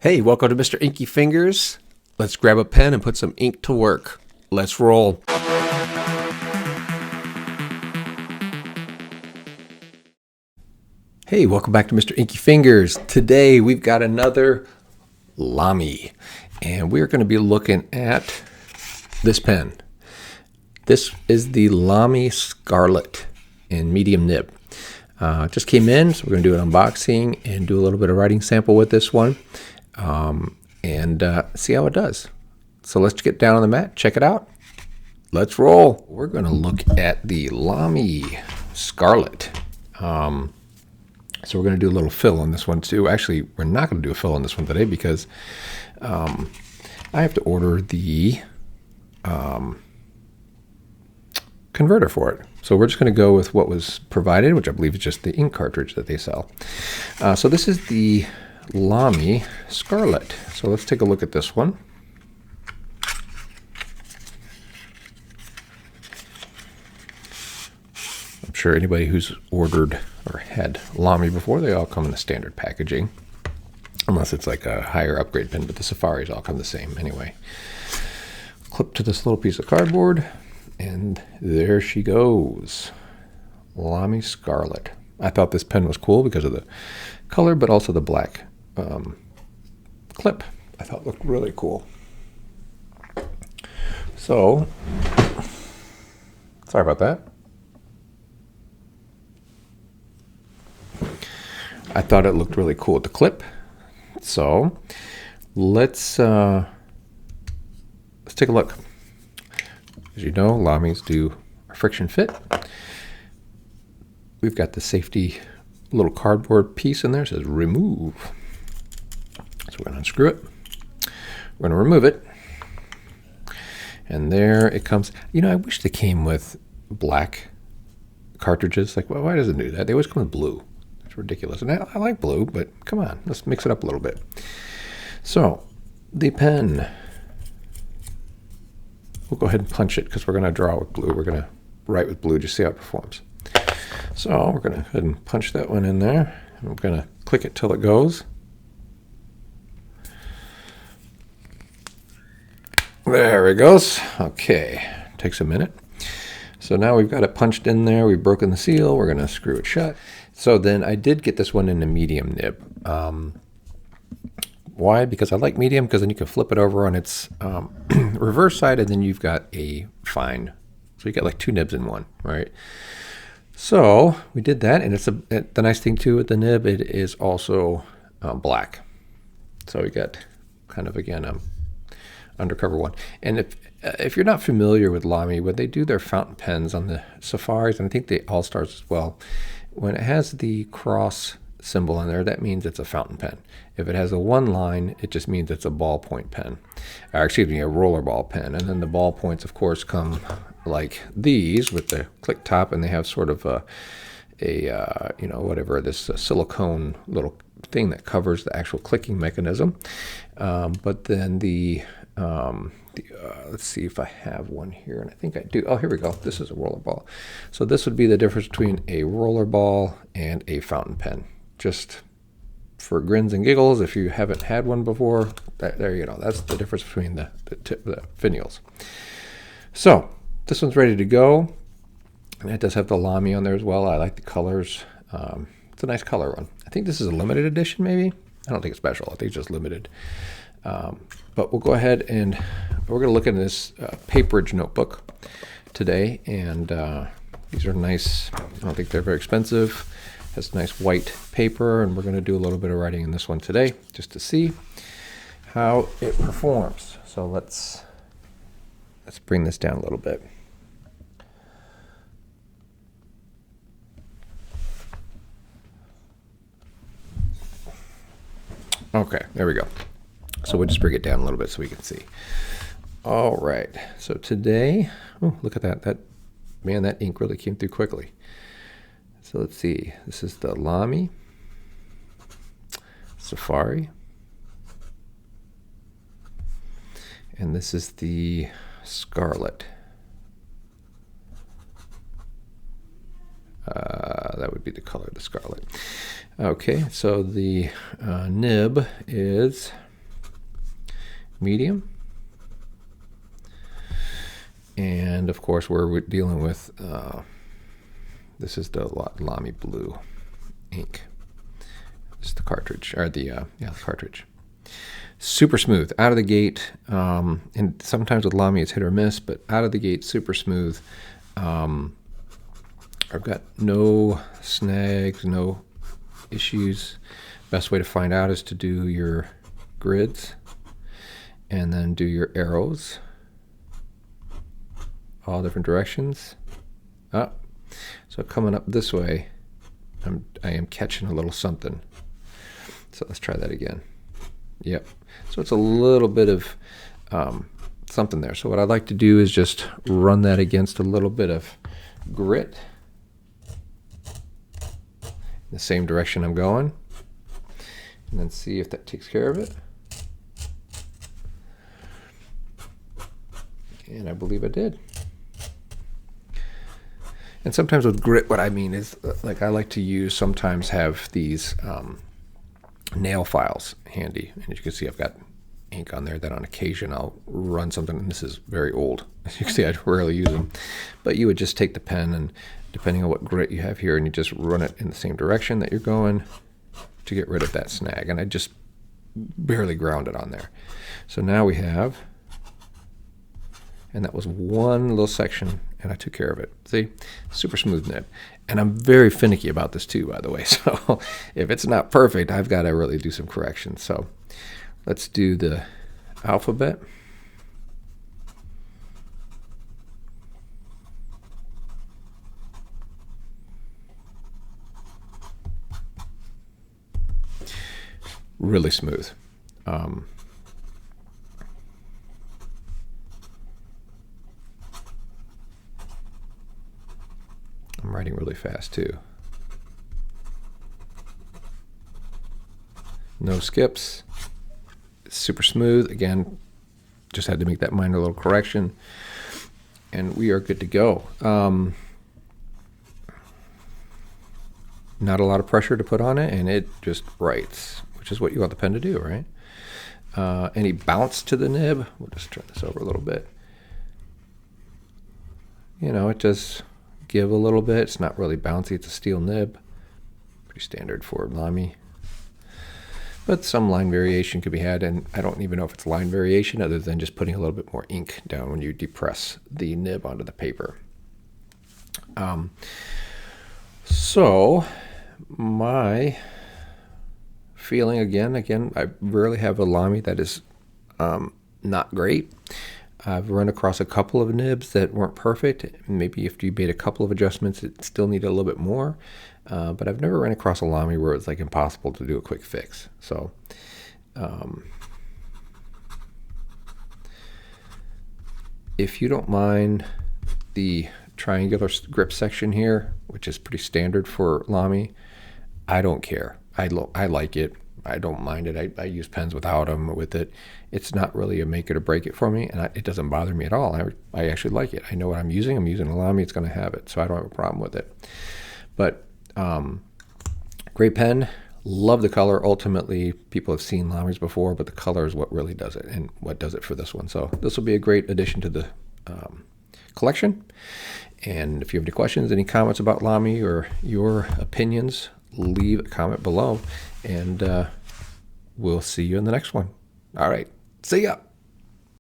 Hey, welcome to Mr. Inky Fingers. Let's grab a pen and put some ink to work. Let's roll. Hey, welcome back to Mr. Inky Fingers. Today we've got another Lamy, and we're going to be looking at this pen. This is the Lamy Scarlet in medium nib. It just came in, so we're going to do an unboxing and do a little bit of writing sample with this one. And see how it does. So let's get down on the mat, check it out. Let's roll. We're going to look at the Lamy Scarlet. So we're going to do a little fill on this one too. Actually, we're not going to do a fill on this one today because I have to order the converter for it. So we're just going to go with what was provided, which I believe is just the ink cartridge that they sell. So this is the Lamy Scarlet. So let's take a look at this one. I'm sure anybody who's ordered or had Lamy before, they all come in the standard packaging, unless it's like a higher upgrade pen, but the Safaris all come the same anyway. Clip to this little piece of cardboard, and there she goes. Lamy Scarlet. I thought this pen was cool because of the color, but also the black clip I thought looked really cool. So, sorry about that. I thought it looked really cool with the clip. So, let's take a look. As you know, Lamys do a friction fit. We've got the safety little cardboard piece in there. It says remove. So we're going to unscrew it. We're going to remove it. And there it comes. You know, I wish they came with black cartridges. Like, well, why does it do that? They always come with blue. It's ridiculous. And I like blue, but come on, let's mix it up a little bit. So the pen, we'll go ahead and punch it because we're going to draw with blue. We're going to write with blue, just see how it performs. So we're going to go ahead and punch that one in there. And we're going to click it till it goes. There it goes. Okay, takes a minute. So now we've got it punched in there. We've broken the seal. We're going to screw it shut. So then I did get this one in a medium nib. Why? Because I like medium, because then you can flip it over on its reverse side, and then you've got a fine. So you got like two nibs in one, right? So we did that, and the nice thing too with the nib, it is also black. So we got kind of, again, undercover one. And if you're not familiar with Lamy, when they do their fountain pens on the Safaris, and I think the All-Stars as well, when it has the cross symbol on there, that means it's a fountain pen. If it has a one line, it just means it's a ballpoint pen. Or excuse me, a rollerball pen. And then the ballpoints, of course, come like these with the click top, and they have sort of you know, whatever, this silicone little thing that covers the actual clicking mechanism. But then let's see if I have one here, and I think I do. Oh, here we go. This is a rollerball. So this would be the difference between a rollerball and a fountain pen. Just for grins and giggles, if you haven't had one before, there you go. That's the difference between the finials. So this one's ready to go. And it does have the Lamy on there as well. I like the colors. It's a nice color one. I think this is a limited edition, maybe. I don't think it's special. I think it's just limited. But we'll go ahead and we're going to look at this Paperage notebook today. And these are nice. I don't think they're very expensive. Has nice white paper, and we're going to do a little bit of writing in this one today just to see how it performs. So let's bring this down a little bit. Okay, there we go. So we'll just bring it down a little bit so we can see. All right, so today, oh, look at that. Man, that ink really came through quickly. So let's see. This is the Lamy Safari. And this is the Scarlet. That would be the color of the Scarlet. Okay, so the nib is medium. And of course, we're dealing with, this is the Lamy Blue ink. This is the cartridge, or the cartridge. Super smooth out of the gate, and sometimes with Lamy it's hit or miss, but out of the gate, super smooth. I've got no snags, no issues. Best way to find out is to do your grids and then do your arrows, all different directions. So coming up this way, I am catching a little something. So let's try that again. Yep. So it's a little bit of something there. So what I'd like to do is just run that against a little bit of grit in the same direction I'm going, and then see if that takes care of it. And I believe it did. And sometimes with grit, what I mean is, like, I like to use, sometimes have these nail files handy. And as you can see, I've got ink on there that on occasion I'll run something, and this is very old. As you can see, I rarely use them. But you would just take the pen, and depending on what grit you have here, and you just run it in the same direction that you're going to get rid of that snag. And I just barely ground it on there. So now we have, and that was one little section, and I took care of it. See? Super smooth nib. And I'm very finicky about this too, by the way. So if it's not perfect, I've got to really do some corrections. So let's do the alphabet. Really smooth. I'm writing really fast too. No skips. Super smooth. Again, just had to make that minor little correction, and we are good to go. Not a lot of pressure to put on it, and it just writes, which is what you want the pen to do, right? Any bounce to the nib? We'll just turn this over a little bit. You know, it does give a little bit. It's not really bouncy. It's a steel nib. Pretty standard for Lamy. But some line variation could be had, and I don't even know if it's line variation other than just putting a little bit more ink down when you depress the nib onto the paper. So my feeling, again, I rarely have a Lamy that is not great. I've run across a couple of nibs that weren't perfect. Maybe if you made a couple of adjustments, it still needed a little bit more. But I've never run across a Lamy where it's like impossible to do a quick fix. So if you don't mind the triangular grip section here, which is pretty standard for Lamy, I don't care. I like it. I don't mind it. I use pens without them, with it. It's not really a make it or break it for me, and it doesn't bother me at all. I actually like it. I know what I'm using. I'm using a Lamy. It's going to have it, so I don't have a problem with it. But great pen. Love the color. Ultimately, people have seen Lamys before, but the color is what really does it, and what does it for this one. So this will be a great addition to the collection. And if you have any questions, any comments about Lamy or your opinions, leave a comment below, and we'll see you in the next one. All right. See ya.